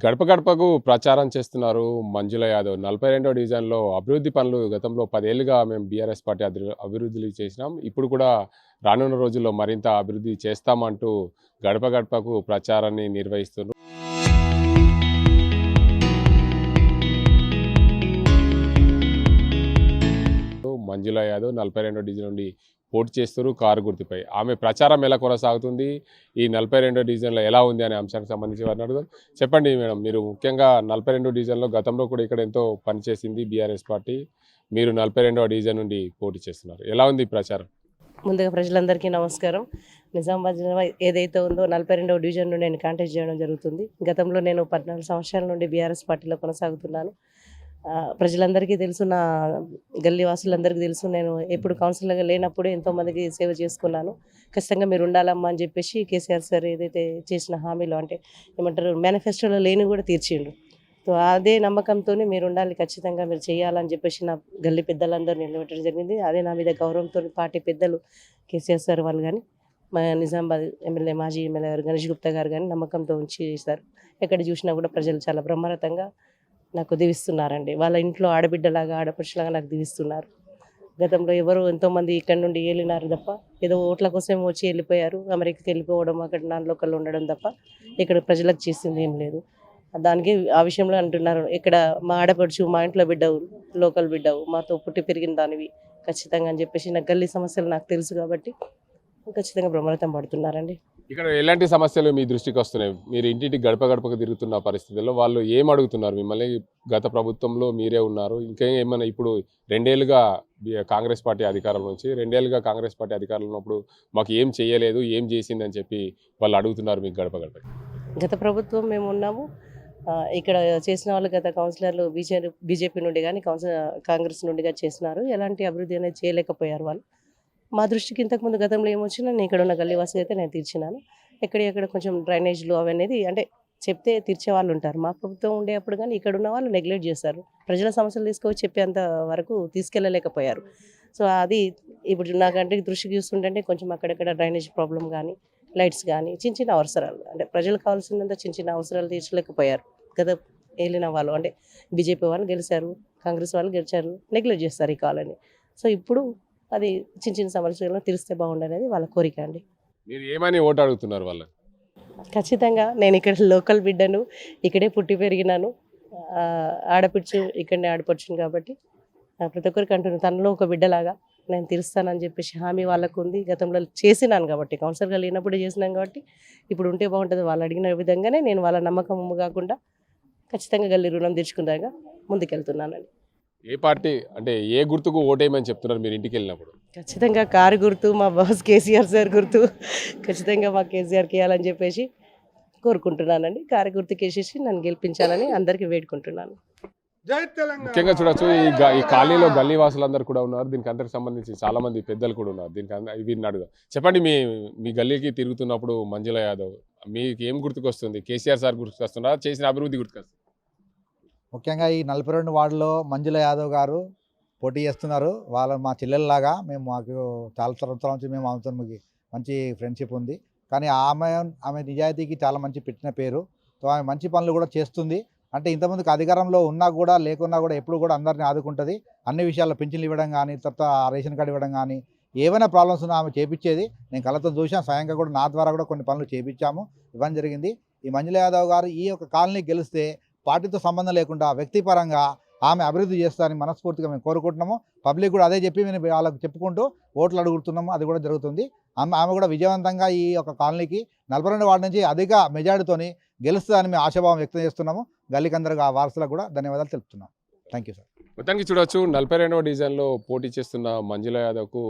గడప గడపకు ప్రచారం చేస్తున్నారు మంజుల యాదవ్. 42వ డివిజన్‌లో అభివృద్ధి పనులు గతంలో 10 ఏళ్లుగా మేము బీఆర్ఎస్ పార్టీ అభివృద్ధులు చేసినాం. ఇప్పుడు కూడా రానున్న రోజుల్లో మరింత అభివృద్ధి చేస్తామంటూ గడప గడపకు ప్రచారాన్ని నిర్వహిస్తున్నారు. మంజుల యాదవ్ 42వ డివిజన్ నుండి పోటీ చేస్తారు కారు గుర్తుపై. ఆమె ప్రచారం ఎలా కొనసాగుతుంది, ఈ 42వ డివిజన్‌లో ఎలా ఉంది అనే అంశానికి సంబంధించి వారిని అడుగుదాం. చెప్పండి మేడం, మీరు ముఖ్యంగా 42వ డివిజన్‌లో గతంలో కూడా ఇక్కడ ఎంతో పనిచేసింది బీఆర్ఎస్ పార్టీ. మీరు 42వ డివిజన్ నుండి పోటీ చేస్తున్నారు. ఎలా ఉంది ఈ ప్రచారం? ముందుగా ప్రజలందరికీ నమస్కారం. నిజామాబాద్ జిల్లా ఏదైతే ఉందో 42వ డివిజన్ నుండి నేను కాంటెస్ట్ చేయడం జరుగుతుంది. గతంలో నేను 14 సంవత్సరాల నుండి బీఆర్ఎస్ పార్టీలో కొనసాగుతున్నాను. ప్రజలందరికీ తెలుసు, నా గల్లీ వాసులందరికీ తెలుసు, నేను ఎప్పుడు కౌన్సిలర్గా లేనప్పుడు ఎంతోమందికి సేవ చేసుకున్నాను. ఖచ్చితంగా మీరు ఉండాలమ్మా అని చెప్పేసి కేసీఆర్ సార్ ఏదైతే చేసిన హామీలో, అంటే ఏమంటారు, మేనిఫెస్టోలో లేని కూడా తీర్చిండు. సో అదే నమ్మకంతో మీరు ఉండాలి, ఖచ్చితంగా మీరు చేయాలని చెప్పేసి నా గల్లీ పెద్దలందరూ నిలబెట్టడం జరిగింది. అదే నా మీద గౌరవంతో పార్టీ పెద్దలు కేసీఆర్ సార్ వాళ్ళు కానీ, మా నిజామాబాద్ ఎమ్మెల్యే, మాజీ ఎమ్మెల్యే గారు గణేష్ గుప్తా గారు కానీ నమ్మకంతో ఉంచి చేశారు. ఎక్కడ చూసినా కూడా ప్రజలు చాలా బ్రహ్మరథంగా నాకు దీవిస్తున్నారండి. వాళ్ళ ఇంట్లో ఆడబిడ్డలాగా, ఆడపడుచులాగా నాకు దీవిస్తున్నారు. గతంలో ఎవరు ఎంతోమంది ఇక్కడ నుండి ఏలినారు తప్ప, ఏదో ఓట్ల కోసం వచ్చి వెళ్ళిపోయారు. అమెరికాకి వెళ్ళిపోవడం, అక్కడ నాన్ లోకల్ ఉండడం తప్ప ఇక్కడ ప్రజలకు చేసింది ఏం లేదు. దానికి ఆ విషయంలో అంటున్నారు, ఇక్కడ మా ఆడపడుచు, మా ఇంట్లో బిడ్డవు, లోకల్ బిడ్డవు, మాతో పుట్టి పెరిగిన దానివి ఖచ్చితంగా అని చెప్పేసి, నాకు గల్లీ సమస్యలు నాకు తెలుసు కాబట్టి ఖచ్చితంగా బ్రహ్మరథం పడుతున్నారండి. ఇక్కడ ఎలాంటి సమస్యలు మీ దృష్టికి వస్తున్నాయి? మీరు ఇంటింటి గడప గడపకు తిరుగుతున్న పరిస్థితుల్లో వాళ్ళు ఏం అడుగుతున్నారు మిమ్మల్ని? గత ప్రభుత్వంలో మీరే ఉన్నారు, ఇంకా ఏమైనా ఇప్పుడు 2 ఏళ్లుగా కాంగ్రెస్ పార్టీ అధికారంలో నుంచి 2 ఏళ్లుగా కాంగ్రెస్ పార్టీ అధికారంలో ఉన్నప్పుడు మాకు ఏం చేయలేదు, ఏం చేసిందని చెప్పి వాళ్ళు అడుగుతున్నారు మీకు గడప గడప? గత ప్రభుత్వం మేము ఉన్నాము, ఇక్కడ చేసిన వాళ్ళు గత కౌన్సిలర్లు బీజేపీ నుండి కానీ కాంగ్రెస్ నుండి కానీ చేసినారు. ఎలాంటి అభివృద్ధి అనేది చేయలేకపోయారు వాళ్ళు. మా దృష్టికి ఇంతకుముందు గతంలో ఏమొచ్చినా నేను ఇక్కడ ఉన్న గల్లీవాసి అయితే నేను తీర్చినాను. ఎక్కడ కొంచెం డ్రైనేజ్లు అవనేది అంటే చెప్తే తీర్చే వాళ్ళు ఉంటారు. మా ప్రభుత్వం ఉండేప్పుడు కానీ ఇక్కడ ఉన్న వాళ్ళు నెగ్లెక్ట్ చేస్తారు. ప్రజల సమస్యలు తీసుకొచ్చి చెప్పేంత వరకు తీసుకెళ్ళలేకపోయారు. సో అది ఇప్పుడు నాకంటే దృష్టికి చూస్తుంటే కొంచెం అక్కడక్కడ డ్రైనేజ్ ప్రాబ్లం కానీ, లైట్స్ కానీ, చిన్న అవసరాలు, అంటే ప్రజలకు కావాల్సినంత చిన్న అవసరాలు తీర్చలేకపోయారు. గత ఏలిన వాళ్ళు, అంటే బీజేపీ వాళ్ళు గెలిచారు, కాంగ్రెస్ వాళ్ళు గెలిచారు, నెగ్లెక్ట్ చేస్తారు ఈ కాలని. సో ఇప్పుడు అది చిన్న సమస్యలను తెలిస్తే బాగుండనేది వాళ్ళ కోరిక అండి. మీరు ఏమని ఓటు అడుగుతున్నారు వాళ్ళకి? ఖచ్చితంగా నేను ఇక్కడ లోకల్ బిడ్డను, ఇక్కడే పుట్టి పెరిగినాను, ఆడపిడుచు ఇక్కడనే ఆడపడుచును కాబట్టి ప్రతి ఒక్కరికి అంటున్నాను, తనలో ఒక బిడ్డలాగా నేను తీరుస్తానని చెప్పేసి హామీ వాళ్ళకు ఉంది. గతంలో చేసినాను కాబట్టి, కౌన్సిలర్గా లేనప్పుడే చేసినాను కాబట్టి ఇప్పుడు ఉంటే బాగుంటుంది. వాళ్ళు అడిగిన విధంగానే నేను వాళ్ళ నమ్మకం కాకుండా ఖచ్చితంగా గల్లీ రుణం తీర్చుకునేలాగా ముందుకెళ్తున్నానండి. ఏ పార్టీ అంటే ఏ గుర్తుకు ఓటేయమని చెప్తున్నారు మీరు ఇంటికి వెళ్ళినప్పుడు? ఖచ్చితంగా కారు గుర్తు, మా బాస్ కేసీఆర్ సార్ గుర్తు, ఖచ్చితంగా మా కేసీఆర్కి ఇవ్వాలని చెప్పేసి కోరుకుంటున్నానండి. కారు గుర్తుకి వేసేసి నన్ను గెలిపించాలని అందరికీ వేడుకుంటున్నాను. ముఖ్యంగా చూడొచ్చు, ఈ కాలనీలో గల్లీ వాసులందరూ కూడా ఉన్నారు. దీనికి అందరికి సంబంధించి చాలా మంది పెద్దలు కూడా ఉన్నారు. వీరిని అడుగు. చెప్పండి, మీ గల్లీకి తిరుగుతున్నప్పుడు మంజుల యాదవ్ మీకు ఏం గుర్తుకొస్తుంది? కేసీఆర్ సార్ గుర్తుకొస్తుందా, చేసిన అభివృద్ధి గుర్తుకొస్తుంది? ముఖ్యంగా ఈ 42 వార్డులో మంజుల యాదవ్ గారు పోటీ చేస్తున్నారు. వాళ్ళ మా చెల్లెల్లాగా మాకు చాలా సంవత్సరాల నుంచి మేము ఆమెతో మంచి ఫ్రెండ్షిప్ ఉంది. కానీ ఆమె నిజాయితీకి చాలా మంచి పెట్టిన పేరు. సో ఆమె మంచి పనులు కూడా చేస్తుంది. అంటే ఇంతమందికి అధికారంలో ఉన్నా కూడా లేకున్నా కూడా ఎప్పుడు కూడా అందరినీ ఆదుకుంటుంది. అన్ని విషయాల్లో పింఛన్లు ఇవ్వడం కానీ, తర్వాత రేషన్ కార్డు ఇవ్వడం కానీ, ఏమైనా ప్రాబ్లమ్స్ ఉన్నా ఆమె చేపించేది. నేను కళ్ళతో చూసాను, స్వయంగా కూడా నా ద్వారా కూడా కొన్ని పనులు చేపించాము, ఇవ్వడం జరిగింది. ఈ మంజుల యాదవ్ గారు ఈ యొక్క కాలనీ గెలిస్తే పార్టీతో సంబంధం లేకుండా వ్యక్తిపరంగా ఆమె అభివృద్ధి చేస్తారని మనస్ఫూర్తిగా మేము కోరుకుంటున్నాము. పబ్లిక్ కూడా అదే చెప్పి మేము వాళ్ళకు చెప్పుకుంటూ ఓట్లు అడుగుతున్నాము. అది కూడా జరుగుతుంది. ఆమె కూడా విజయవంతంగా ఈ యొక్క కాలనీకి 42 వార్డు నుంచి అధిక మెజారిటీతోని గెలుస్తుందని మేము ఆశాభావం వ్యక్తం చేస్తున్నాము. గల్లీకందరూ ఆ వారసులకు కూడా ధన్యవాదాలు తెలుపుతున్నాం. Thank you sir. మొత్తానికి చూడవచ్చు, 42వ డివిజన్లో పోటీ చేస్తున్న మంజుల యాదవ్కు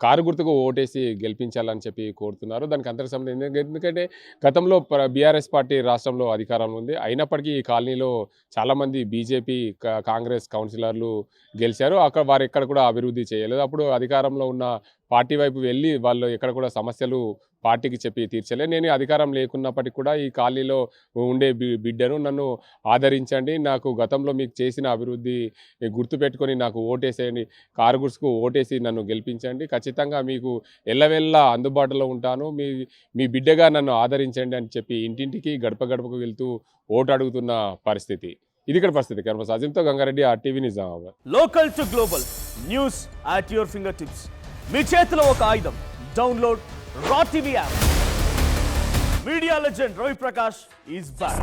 కారు గుర్తుకు ఓటేసి గెలిపించాలని చెప్పి కోరుతున్నారు. దానికి అందరికి సంబంధించి, ఎందుకంటే గతంలో బీఆర్ఎస్ పార్టీ రాష్ట్రంలో అధికారంలో ఉంది. అయినప్పటికీ ఈ కాలనీలో చాలామంది బీజేపీ, కాంగ్రెస్ కౌన్సిలర్లు గెలిచారు. వారు ఎక్కడ కూడా అభివృద్ధి చేయలేదు. అప్పుడు అధికారంలో ఉన్న పార్టీ వైపు వెళ్ళి వాళ్ళు ఎక్కడ కూడా సమస్యలు పార్టీకి చెప్పి తీర్చలే. నేను అధికారం లేకున్నప్పటికీ కూడా ఈ కాలనీలో ఉండే బిడ్డను నన్ను ఆదరించండి, నాకు గతంలో మీకు చేసిన అభివృద్ధి గుర్తుపెట్టుకొని నాకు ఓటేసేయండి, కారు గుర్తుకు ఓటేసి నన్ను గెలిపించండి, ఖచ్చితంగా మీకు ఎల్లవెల్లా అందుబాటులో ఉంటాను, మీ బిడ్డగా నన్ను ఆదరించండి అని చెప్పి ఇంటింటికి గడప గడపకు వెళ్తూ ఓటు అడుగుతున్న పరిస్థితి. ఇది ఇక్కడ పరిస్థితి. కెమెరా అజిమ్తో Gangareddy, RTV Nizamabad. Local to global news at your finger tips. మీ చేతిలో ఒక ఆయుధం. Download raw TV app. Media legend Ravi Prakash is back.